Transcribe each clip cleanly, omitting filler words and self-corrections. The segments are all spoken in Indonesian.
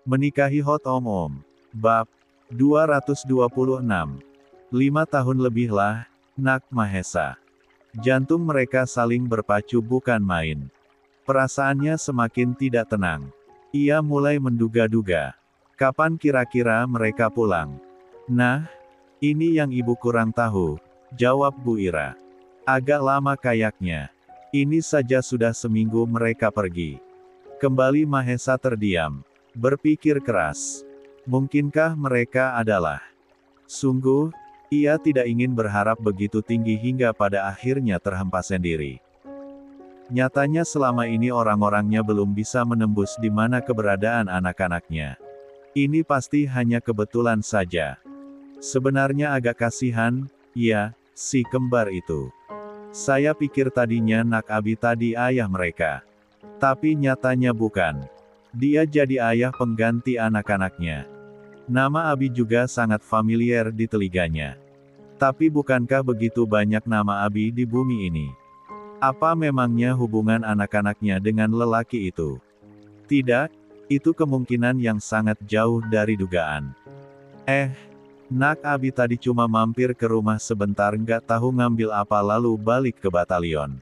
Menikahi Hot Om. Bab 226. 5 tahun lebihlah, Nak Mahesa. Jantung mereka saling berpacu bukan main. Perasaannya semakin tidak tenang. Ia mulai menduga-duga. Kapan kira-kira mereka pulang? Nah, ini yang ibu kurang tahu, jawab Bu Ira. Agak lama kayaknya. Ini saja sudah seminggu mereka pergi. Kembali Mahesa terdiam. Berpikir keras. Mungkinkah mereka adalah? Sungguh, ia tidak ingin berharap begitu tinggi hingga pada akhirnya terhempas sendiri. Nyatanya selama ini orang-orangnya belum bisa menembus di mana keberadaan anak-anaknya. Ini pasti hanya kebetulan saja. Sebenarnya agak kasihan, ya, si kembar itu. Saya pikir tadinya Nak Abi tadi ayah mereka. Tapi nyatanya bukan. Dia jadi ayah pengganti anak-anaknya. Nama Abi juga sangat familiar di telinganya. Tapi bukankah begitu banyak nama Abi di bumi ini? Apa memangnya hubungan anak-anaknya dengan lelaki itu? Tidak, itu kemungkinan yang sangat jauh dari dugaan. Nak Abi tadi cuma mampir ke rumah sebentar nggak tahu ngambil apa lalu balik ke batalion.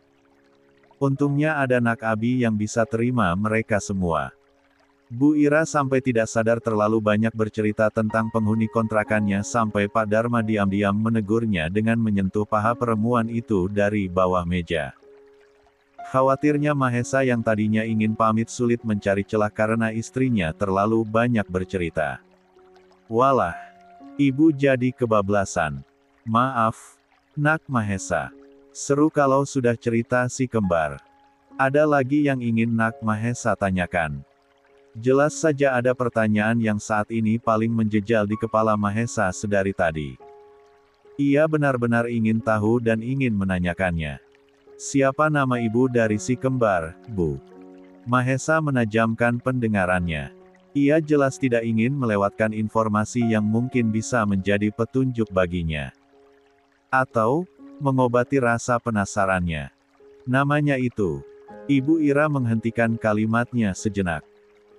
Untungnya ada Nak Abi yang bisa terima mereka semua. Bu Ira sampai tidak sadar terlalu banyak bercerita tentang penghuni kontrakannya sampai Pak Dharma diam-diam menegurnya dengan menyentuh paha perempuan itu dari bawah meja. Khawatirnya Mahesa yang tadinya ingin pamit sulit mencari celah karena istrinya terlalu banyak bercerita. Walah, ibu jadi kebablasan. Maaf, Nak Mahesa. Seru kalau sudah cerita si kembar. Ada lagi yang ingin Nak Mahesa tanyakan. Jelas saja ada pertanyaan yang saat ini paling menjejal di kepala Mahesa sedari tadi. Ia benar-benar ingin tahu dan ingin menanyakannya. Siapa nama ibu dari si kembar, Bu? Mahesa menajamkan pendengarannya. Ia jelas tidak ingin melewatkan informasi yang mungkin bisa menjadi petunjuk baginya. Atau, mengobati rasa penasarannya. Namanya itu. Ibu Ira menghentikan kalimatnya sejenak.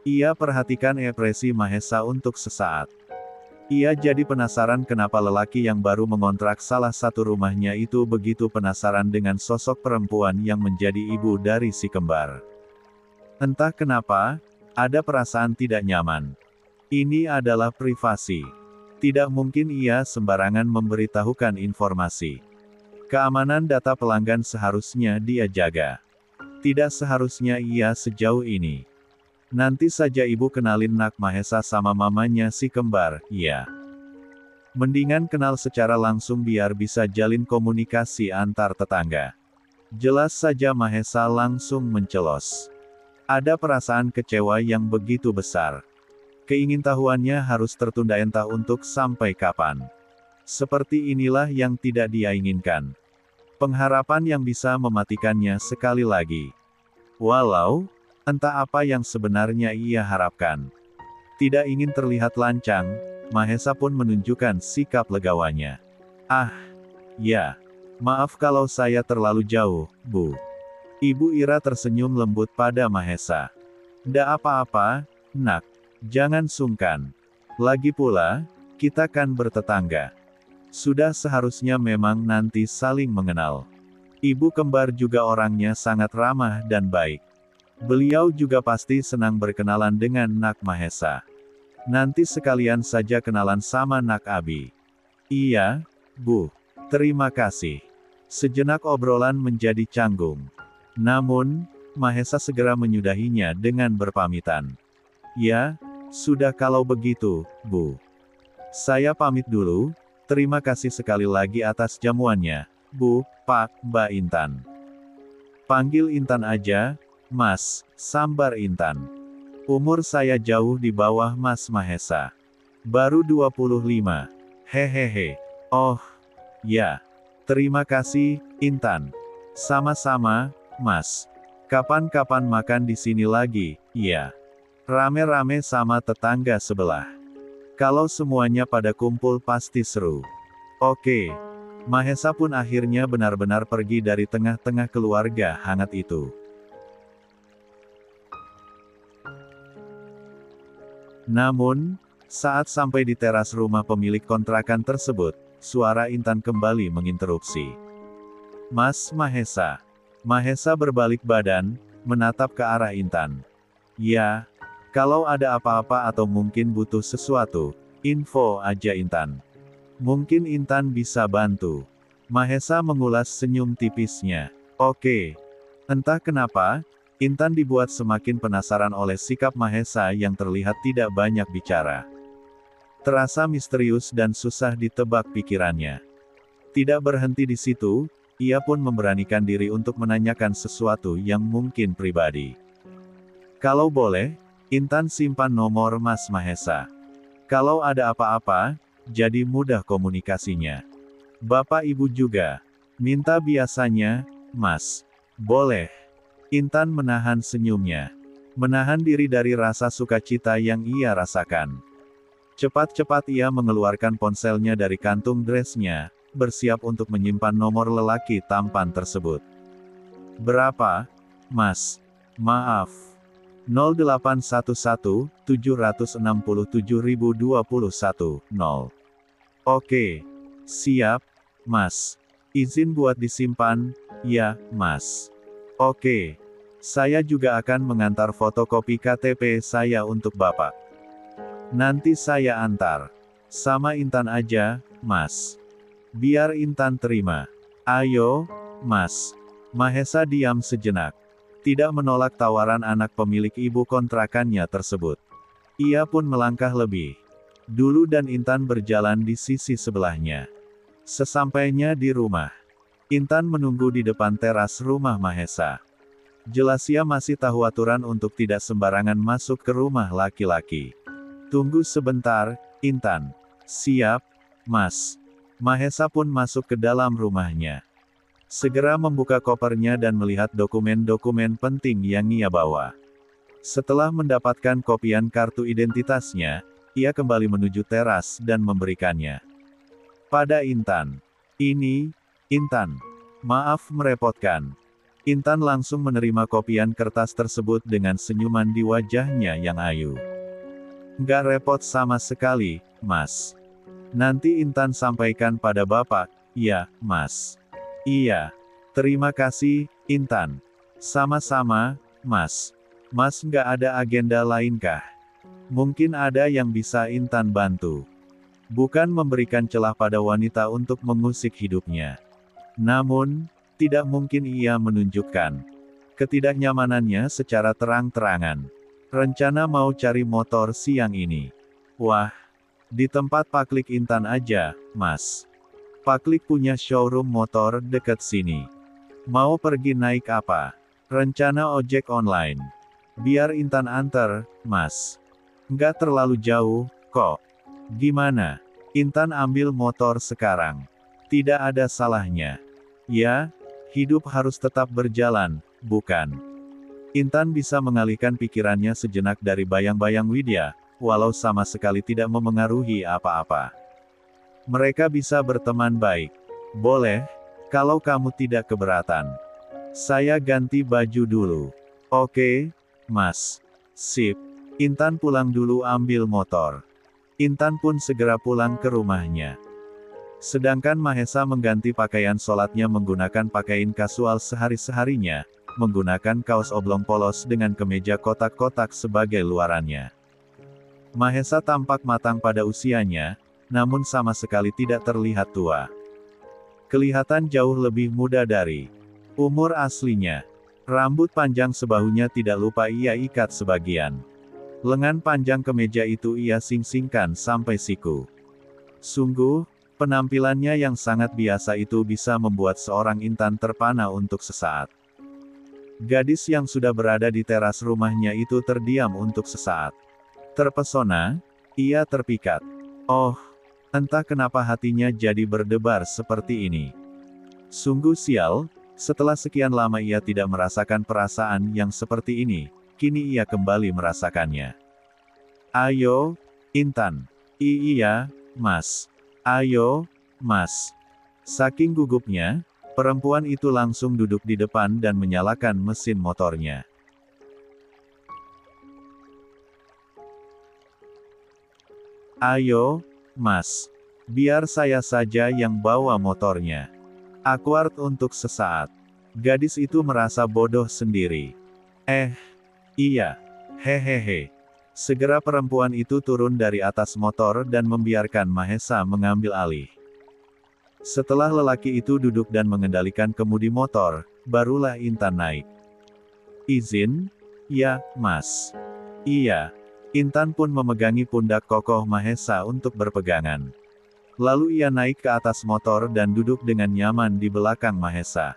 Ia perhatikan ekspresi Mahesa untuk sesaat. Ia jadi penasaran kenapa lelaki yang baru mengontrak salah satu rumahnya itu begitu penasaran dengan sosok perempuan yang menjadi ibu dari si kembar. Entah kenapa, ada perasaan tidak nyaman. Ini adalah privasi. Tidak mungkin ia sembarangan memberitahukan informasi. Keamanan data pelanggan seharusnya dia jaga. Tidak seharusnya ia sejauh ini. Nanti saja ibu kenalin Nak Mahesa sama mamanya si kembar, ya. Mendingan kenal secara langsung biar bisa jalin komunikasi antar tetangga. Jelas saja Mahesa langsung mencelos. Ada perasaan kecewa yang begitu besar. Keingintahuannya harus tertunda entah untuk sampai kapan. Seperti inilah yang tidak dia inginkan. Pengharapan yang bisa mematikannya sekali lagi. Walau, entah apa yang sebenarnya ia harapkan. Tidak ingin terlihat lancang, Mahesa pun menunjukkan sikap legawanya. Ya. Maaf kalau saya terlalu jauh, Bu. Ibu Ira tersenyum lembut pada Mahesa. Ndak apa-apa, Nak. Jangan sungkan. Lagi pula, kita kan bertetangga. Sudah seharusnya memang nanti saling mengenal. Ibu kembar juga orangnya sangat ramah dan baik. Beliau juga pasti senang berkenalan dengan Nak Mahesa. Nanti sekalian saja kenalan sama Nak Abi. Iya, Bu. Terima kasih. Sejenak obrolan menjadi canggung. Namun, Mahesa segera menyudahinya dengan berpamitan. Ya, sudah kalau begitu, Bu. Saya pamit dulu, terima kasih sekali lagi atas jamuannya, Bu, Pak, Mbak Intan. Panggil Intan aja, Mas, sambar Intan. Umur saya jauh di bawah Mas Mahesa. Baru 25. Hehehe. Oh, ya. Terima kasih, Intan. Sama-sama, Mas. Kapan-kapan makan di sini lagi, ya. Rame-rame sama tetangga sebelah. Kalau semuanya pada kumpul pasti seru. Oke. Mahesa pun akhirnya benar-benar pergi dari tengah-tengah keluarga hangat itu. Namun, saat sampai di teras rumah pemilik kontrakan tersebut, suara Intan kembali menginterupsi. "Mas Mahesa." Mahesa berbalik badan, menatap ke arah Intan. "Ya, kalau ada apa-apa atau mungkin butuh sesuatu, info aja Intan. Mungkin Intan bisa bantu." Mahesa mengulas senyum tipisnya. "Oke." Entah kenapa, Intan dibuat semakin penasaran oleh sikap Mahesa yang terlihat tidak banyak bicara. Terasa misterius dan susah ditebak pikirannya. Tidak berhenti di situ, ia pun memberanikan diri untuk menanyakan sesuatu yang mungkin pribadi. "Kalau boleh, Intan simpan nomor Mas Mahesa. Kalau ada apa-apa, jadi mudah komunikasinya. Bapak Ibu juga. Minta biasanya, Mas. Boleh." Intan menahan senyumnya. Menahan diri dari rasa sukacita yang ia rasakan. Cepat-cepat ia mengeluarkan ponselnya dari kantung dressnya, bersiap untuk menyimpan nomor lelaki tampan tersebut. "Berapa, Mas? Maaf. 0811 767.021 0. Oke. Siap, Mas. Izin buat disimpan, ya, Mas. Oke. Saya juga akan mengantar fotokopi KTP saya untuk Bapak. Nanti saya antar. Sama Intan aja, Mas. Biar Intan terima." "Ayo, Mas." Mahesa diam sejenak. Tidak menolak tawaran anak pemilik ibu kontrakannya tersebut. Ia pun melangkah lebih dulu dan Intan berjalan di sisi sebelahnya. Sesampainya di rumah, Intan menunggu di depan teras rumah Mahesa. Jelas ia masih tahu aturan untuk tidak sembarangan masuk ke rumah laki-laki. "Tunggu sebentar, Intan." "Siap, Mas." Mahesa pun masuk ke dalam rumahnya. Segera membuka kopernya dan melihat dokumen-dokumen penting yang ia bawa. Setelah mendapatkan kopian kartu identitasnya, ia kembali menuju teras dan memberikannya pada Intan. "Ini, Intan. Maaf merepotkan." Intan langsung menerima kopian kertas tersebut dengan senyuman di wajahnya yang ayu. "Nggak repot sama sekali, Mas. Nanti Intan sampaikan pada Bapak." "Ya, Mas." "Iya. Terima kasih, Intan." "Sama-sama, Mas. Mas nggak ada agenda lainkah? Mungkin ada yang bisa Intan bantu." Bukan memberikan celah pada wanita untuk mengusik hidupnya. Namun, tidak mungkin ia menunjukkan ketidaknyamanannya secara terang-terangan. "Rencana mau cari motor siang ini." "Wah, di tempat Paklik Intan aja, Mas. Paklik punya showroom motor dekat sini. Mau pergi naik apa?" "Rencana ojek online. Biar Intan anter, Mas. Nggak terlalu jauh, kok." "Gimana? Intan ambil motor sekarang. Tidak ada salahnya. Ya, hidup harus tetap berjalan, bukan?" Intan bisa mengalihkan pikirannya sejenak dari bayang-bayang Widya, walau sama sekali tidak memengaruhi apa-apa. "Mereka bisa berteman baik. Boleh, kalau kamu tidak keberatan. Saya ganti baju dulu." "Oke, Mas." "Sip." Intan pulang dulu ambil motor. Intan pun segera pulang ke rumahnya. Sedangkan Mahesa mengganti pakaian sholatnya menggunakan pakaian kasual sehari-harinya, menggunakan kaos oblong polos dengan kemeja kotak-kotak sebagai luarannya. Mahesa tampak matang pada usianya, namun sama sekali tidak terlihat tua. Kelihatan jauh lebih muda dari umur aslinya. Rambut panjang sebahunya tidak lupa ia ikat sebagian. Lengan panjang kemeja itu ia sing-singkan sampai siku. Sungguh, penampilannya yang sangat biasa itu bisa membuat seorang Intan terpana untuk sesaat. Gadis yang sudah berada di teras rumahnya itu terdiam untuk sesaat. Terpesona, ia terpikat. Oh, entah kenapa hatinya jadi berdebar seperti ini. Sungguh sial, setelah sekian lama ia tidak merasakan perasaan yang seperti ini, kini ia kembali merasakannya. "Ayo, Intan." Iya, Mas. "Ayo, Mas." Saking gugupnya, perempuan itu langsung duduk di depan dan menyalakan mesin motornya. "Ayo, Mas. Biar saya saja yang bawa motornya." Awkward untuk sesaat. Gadis itu merasa bodoh sendiri. Iya. Hehehe. Segera perempuan itu turun dari atas motor dan membiarkan Mahesa mengambil alih. Setelah lelaki itu duduk dan mengendalikan kemudi motor, barulah Intan naik. "Izin?" "Ya, Mas." "Iya." Intan pun memegangi pundak kokoh Mahesa untuk berpegangan. Lalu ia naik ke atas motor dan duduk dengan nyaman di belakang Mahesa.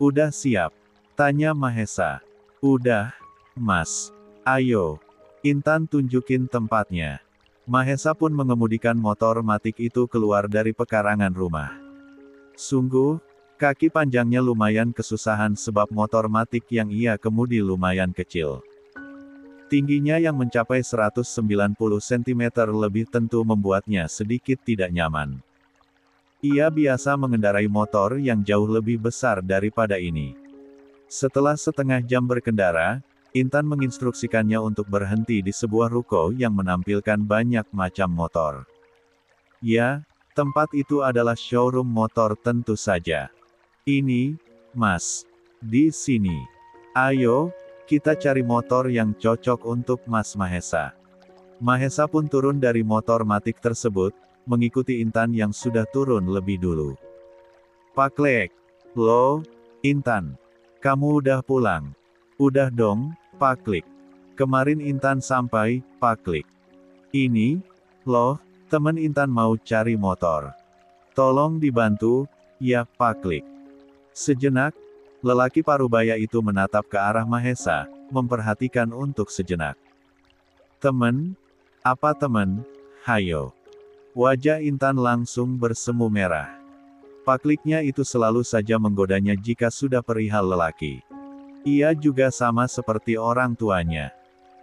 "Udah siap?" tanya Mahesa. "Udah, Mas. Ayo." Intan tunjukin tempatnya. Mahesa pun mengemudikan motor matic itu keluar dari pekarangan rumah. Sungguh, kaki panjangnya lumayan kesusahan sebab motor matic yang ia kemudi lumayan kecil. Tingginya yang mencapai 190 cm lebih tentu membuatnya sedikit tidak nyaman. Ia biasa mengendarai motor yang jauh lebih besar daripada ini. Setelah setengah jam berkendara, Intan menginstruksikannya untuk berhenti di sebuah ruko yang menampilkan banyak macam motor. Ya, tempat itu adalah showroom motor tentu saja. "Ini, Mas. Di sini. Ayo, kita cari motor yang cocok untuk Mas Mahesa." Mahesa pun turun dari motor matic tersebut, mengikuti Intan yang sudah turun lebih dulu. "Paklek. Loh, Intan. Kamu udah pulang?" "Udah dong, Paklik. Kemarin Intan sampai, Paklik. Ini, loh, temen Intan mau cari motor. Tolong dibantu, ya, Paklik." Sejenak, lelaki parubaya itu menatap ke arah Mahesa, memperhatikan untuk sejenak. "Temen? Apa temen? Hayo." Wajah Intan langsung bersemu merah. Pakliknya itu selalu saja menggodanya jika sudah perihal lelaki. Ia juga sama seperti orang tuanya.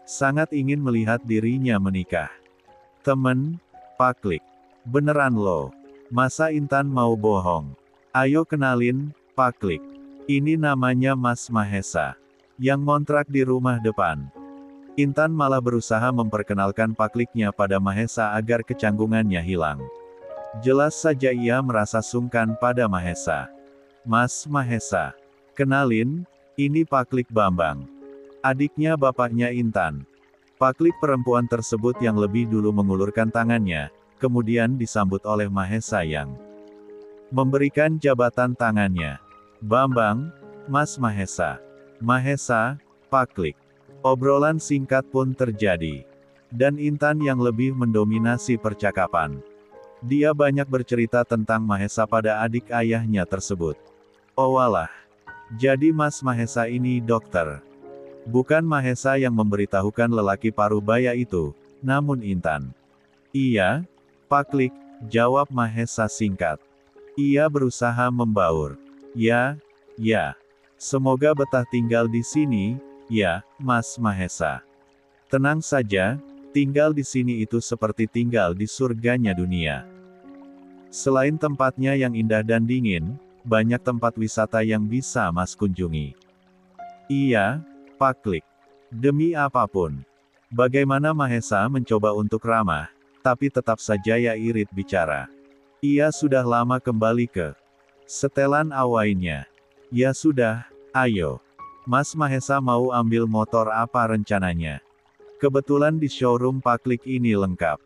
Sangat ingin melihat dirinya menikah. "Temen? Paklik. Beneran loh. Masa Intan mau bohong? Ayo kenalin, Paklik. Ini namanya Mas Mahesa. Yang ngontrak di rumah depan." Intan malah berusaha memperkenalkan Pakliknya pada Mahesa agar kecanggungannya hilang. Jelas saja ia merasa sungkan pada Mahesa. "Mas Mahesa. Kenalin, ini Paklik Bambang. Adiknya bapaknya Intan." Paklik perempuan tersebut yang lebih dulu mengulurkan tangannya, kemudian disambut oleh Mahesa yang memberikan jabatan tangannya. "Bambang, Mas Mahesa. Mahesa, Paklik." Obrolan singkat pun terjadi. Dan Intan yang lebih mendominasi percakapan. Dia banyak bercerita tentang Mahesa pada adik ayahnya tersebut. "Oh walah. Jadi Mas Mahesa ini dokter." Bukan Mahesa yang memberitahukan lelaki parubaya itu, namun Intan. "Iya, Paklik," jawab Mahesa singkat. Ia berusaha membaur. Ya. Semoga betah tinggal di sini, ya, Mas Mahesa." "Tenang saja, tinggal di sini itu seperti tinggal di surganya dunia. Selain tempatnya yang indah dan dingin, banyak tempat wisata yang bisa Mas kunjungi." "Iya, Paklik. Demi apapun." Bagaimana Mahesa mencoba untuk ramah, tapi tetap saja ia irit bicara. Ia sudah lama kembali ke setelan awainya. "Ya sudah, ayo. Mas Mahesa mau ambil motor apa rencananya?" Kebetulan di showroom Paklik ini lengkap.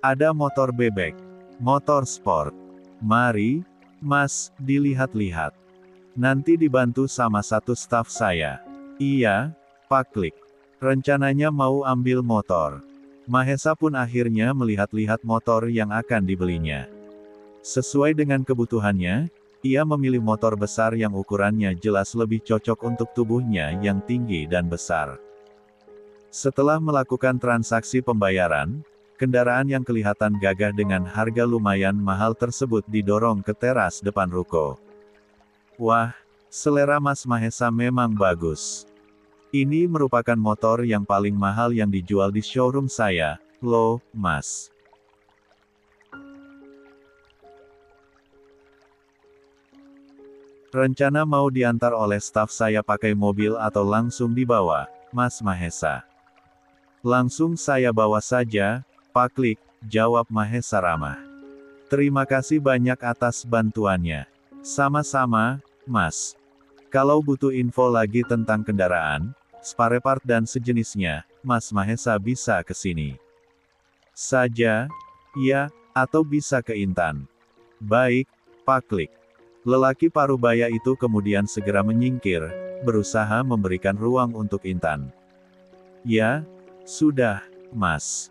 Ada motor bebek, motor sport. "Mari, Mas, dilihat-lihat. Nanti dibantu sama satu staf saya." "Iya, Paklik. Rencananya mau ambil motor." Mahesa pun akhirnya melihat-lihat motor yang akan dibelinya. Sesuai dengan kebutuhannya, ia memilih motor besar yang ukurannya jelas lebih cocok untuk tubuhnya yang tinggi dan besar. Setelah melakukan transaksi pembayaran, kendaraan yang kelihatan gagah dengan harga lumayan mahal tersebut didorong ke teras depan ruko. "Wah, selera Mas Mahesa memang bagus. Ini merupakan motor yang paling mahal yang dijual di showroom saya, loh, Mas." Rencana mau diantar oleh staf saya pakai mobil atau langsung dibawa, Mas Mahesa? Langsung saya bawa saja, Pak Klik, jawab Mahesa ramah. Terima kasih banyak atas bantuannya. Sama-sama, Mas. Kalau butuh info lagi tentang kendaraan, spare part dan sejenisnya, Mas Mahesa bisa ke sini saja, ya, atau bisa ke Intan. Baik, Pak Klik. Lelaki parubaya itu kemudian segera menyingkir, berusaha memberikan ruang untuk Intan. Ya, sudah, Mas.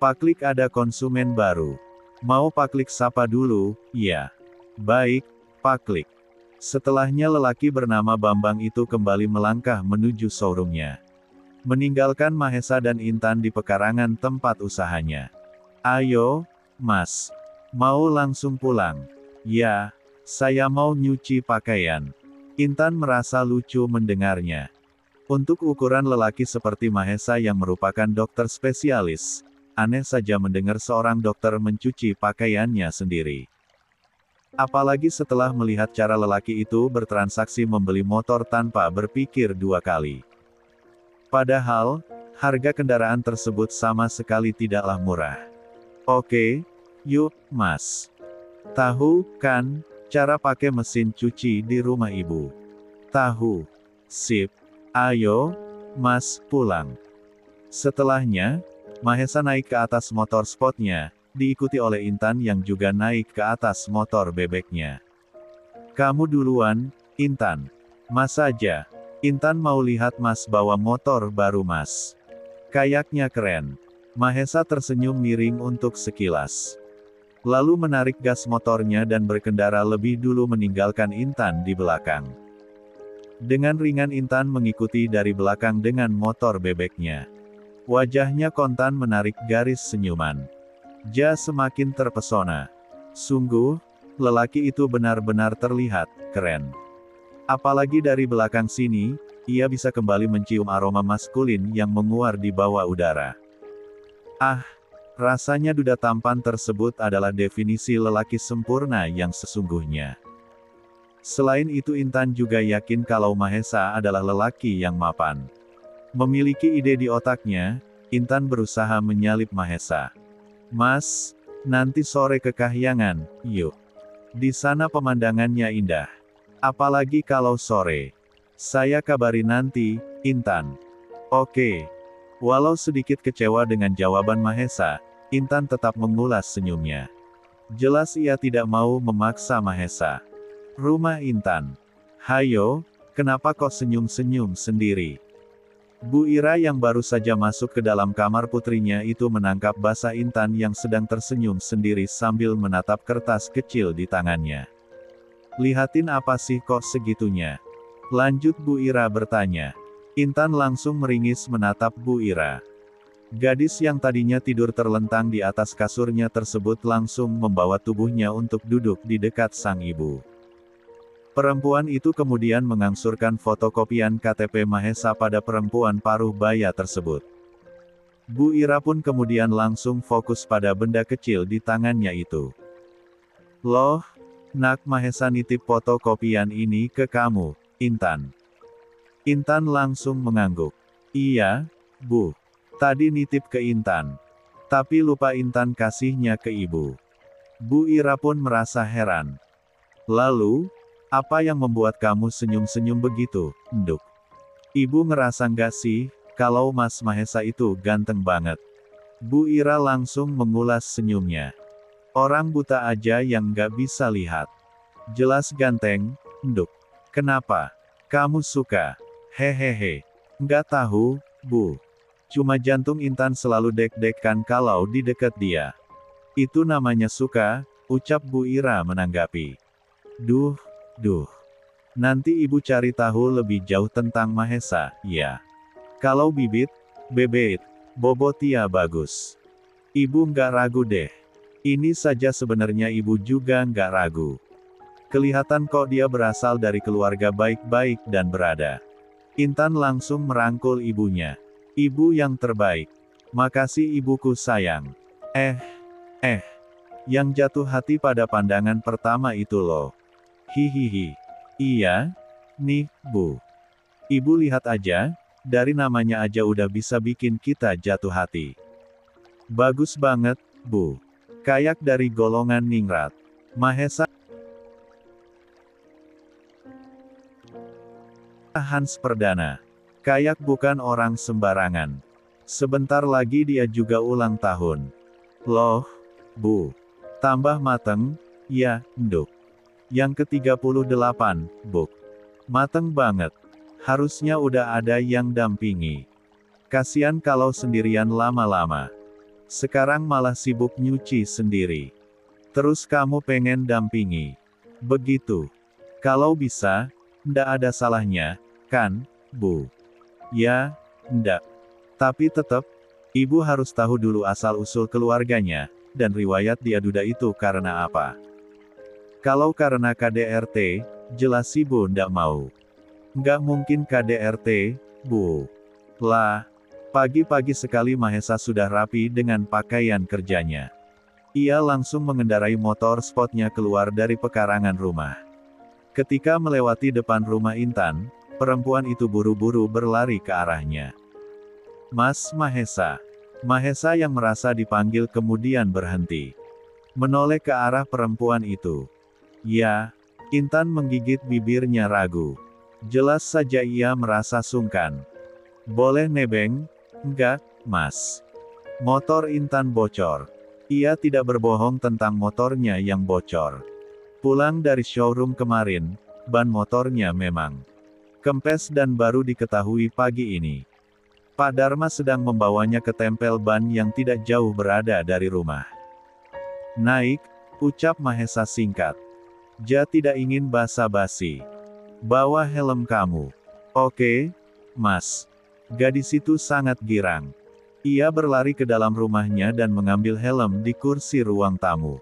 Pak Klik ada konsumen baru. Mau Pak Klik sapa dulu, ya. Baik, Pak Klik. Setelahnya lelaki bernama Bambang itu kembali melangkah menuju showroomnya. Meninggalkan Mahesa dan Intan di pekarangan tempat usahanya. Ayo, Mas. Mau langsung pulang? Ya. Saya mau nyuci pakaian. Intan merasa lucu mendengarnya. Untuk ukuran lelaki seperti Mahesa yang merupakan dokter spesialis, aneh saja mendengar seorang dokter mencuci pakaiannya sendiri. Apalagi setelah melihat cara lelaki itu bertransaksi membeli motor tanpa berpikir dua kali. Padahal, harga kendaraan tersebut sama sekali tidaklah murah. Oke, yuk, Mas. Tahu, kan? Cara pakai mesin cuci di rumah ibu. Tahu. Sip. Ayo, Mas, pulang. Setelahnya, Mahesa naik ke atas motor sportnya, diikuti oleh Intan yang juga naik ke atas motor bebeknya. Kamu duluan, Intan. Mas saja. Intan mau lihat Mas bawa motor baru Mas. Kayaknya keren. Mahesa tersenyum miring untuk sekilas. Lalu menarik gas motornya dan berkendara lebih dulu meninggalkan Intan di belakang. Dengan ringan Intan mengikuti dari belakang dengan motor bebeknya. Wajahnya kontan menarik garis senyuman. Ja semakin terpesona. Sungguh, lelaki itu benar-benar terlihat keren. Apalagi dari belakang sini, ia bisa kembali mencium aroma maskulin yang menguar di bawah udara. Ah, rasanya duda tampan tersebut adalah definisi lelaki sempurna yang sesungguhnya. Selain itu Intan juga yakin kalau Mahesa adalah lelaki yang mapan. Memiliki ide di otaknya, Intan berusaha menyalip Mahesa. Mas, nanti sore ke Kahyangan, yuk. Di sana pemandangannya indah. Apalagi kalau sore. Saya kabari nanti, Intan. Oke. Walau sedikit kecewa dengan jawaban Mahesa, Intan tetap mengulas senyumnya. Jelas ia tidak mau memaksa Mahesa. Rumah Intan. Hayo, kenapa kok senyum-senyum sendiri? Bu Ira yang baru saja masuk ke dalam kamar putrinya itu menangkap basah Intan yang sedang tersenyum sendiri sambil menatap kertas kecil di tangannya. Lihatin apa sih kok segitunya? Lanjut Bu Ira bertanya. Intan langsung meringis menatap Bu Ira. Gadis yang tadinya tidur terlentang di atas kasurnya tersebut langsung membawa tubuhnya untuk duduk di dekat sang ibu. Perempuan itu kemudian mengangsurkan fotokopian KTP Mahesa pada perempuan paruh baya tersebut. Bu Ira pun kemudian langsung fokus pada benda kecil di tangannya itu. Loh, Nak Mahesa nitip fotokopian ini ke kamu, Intan. Intan langsung mengangguk. Iya, Bu. Tadi nitip ke Intan. Tapi lupa Intan kasihnya ke ibu. Bu Ira pun merasa heran. Lalu, apa yang membuat kamu senyum-senyum begitu, Nduk? Ibu ngerasa nggak sih, kalau Mas Mahesa itu ganteng banget? Bu Ira langsung mengulas senyumnya. Orang buta aja yang nggak bisa lihat. Jelas ganteng, Nduk. Kenapa? Kamu suka? Hehehe. Nggak tahu, Bu. Cuma jantung Intan selalu deg-degan kalau di dekat dia. Itu namanya suka, ucap Bu Ira menanggapi. Duh. Nanti ibu cari tahu lebih jauh tentang Mahesa, ya. Kalau bibit, bebet, bobotia bagus. Ibu nggak ragu deh. Ini saja sebenarnya ibu juga nggak ragu. Kelihatan kok dia berasal dari keluarga baik-baik dan berada. Intan langsung merangkul ibunya. Ibu yang terbaik. Makasih ibuku sayang. Yang jatuh hati pada pandangan pertama itu loh. Hihihi. Iya, nih, Bu. Ibu lihat aja, dari namanya aja udah bisa bikin kita jatuh hati. Bagus banget, Bu. Kayak dari golongan ningrat. Mahesa Hans Perdana. Kayak bukan orang sembarangan. Sebentar lagi dia juga ulang tahun. Loh, Bu. Tambah mateng, ya, Nduk. Yang ke-38, Buk. Mateng banget. Harusnya udah ada yang dampingi. Kasian kalau sendirian lama-lama. Sekarang malah sibuk nyuci sendiri. Terus kamu pengen dampingi. Begitu. Kalau bisa, ndak ada salahnya, kan, Bu? Ya, ndak. Tapi tetap, Ibu harus tahu dulu asal-usul keluarganya, dan riwayat dia duda itu karena apa. Kalau karena KDRT, jelas Ibu ndak mau. Nggak mungkin KDRT, Bu. Lah, pagi-pagi sekali Mahesa sudah rapi dengan pakaian kerjanya. Ia langsung mengendarai motor sportnya keluar dari pekarangan rumah. Ketika melewati depan rumah Intan, perempuan itu buru-buru berlari ke arahnya. Mas Mahesa. Mahesa yang merasa dipanggil kemudian berhenti. Menoleh ke arah perempuan itu. Ya, Intan menggigit bibirnya ragu. Jelas saja ia merasa sungkan. Boleh nebeng? Enggak, Mas. Motor Intan bocor. Ia tidak berbohong tentang motornya yang bocor. Pulang dari showroom kemarin, ban motornya memang kempes dan baru diketahui pagi ini. Pak Dharma sedang membawanya ke tempel ban yang tidak jauh berada dari rumah. Naik, ucap Mahesa singkat. Ja tidak ingin basa-basi. Bawa helm kamu. Oke, Mas. Gadis itu sangat girang. Ia berlari ke dalam rumahnya dan mengambil helm di kursi ruang tamu.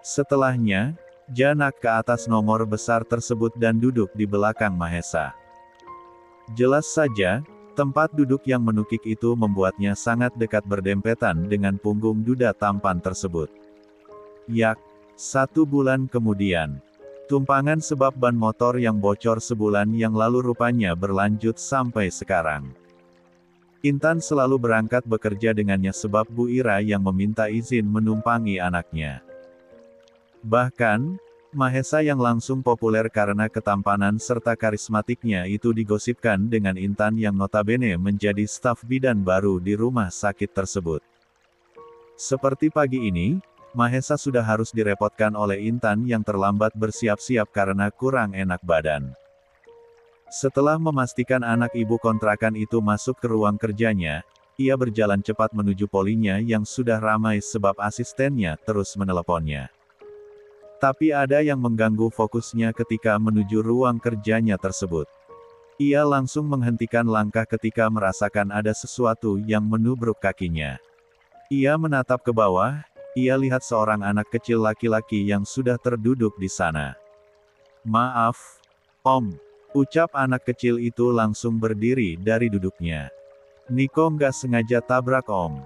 Setelahnya, Ja naik ke atas nomor besar tersebut dan duduk di belakang Mahesa. Jelas saja, tempat duduk yang menukik itu membuatnya sangat dekat berdempetan dengan punggung duda tampan tersebut. Yak, 1 bulan kemudian. Tumpangan sebab ban motor yang bocor sebulan yang lalu rupanya berlanjut sampai sekarang. Intan selalu berangkat bekerja dengannya sebab Bu Ira yang meminta izin menumpangi anaknya. Bahkan, Mahesa yang langsung populer karena ketampanan serta karismatiknya itu digosipkan dengan Intan yang notabene menjadi staf bidan baru di rumah sakit tersebut. Seperti pagi ini, Mahesa sudah harus direpotkan oleh Intan yang terlambat bersiap-siap karena kurang enak badan. Setelah memastikan anak ibu kontrakan itu masuk ke ruang kerjanya, ia berjalan cepat menuju polinya yang sudah ramai sebab asistennya terus meneleponnya. Tapi ada yang mengganggu fokusnya ketika menuju ruang kerjanya tersebut. Ia langsung menghentikan langkah ketika merasakan ada sesuatu yang menubruk kakinya. Ia menatap ke bawah, ia lihat seorang anak kecil laki-laki yang sudah terduduk di sana. Maaf, Om. Ucap anak kecil itu langsung berdiri dari duduknya. Niko nggak sengaja tabrak Om.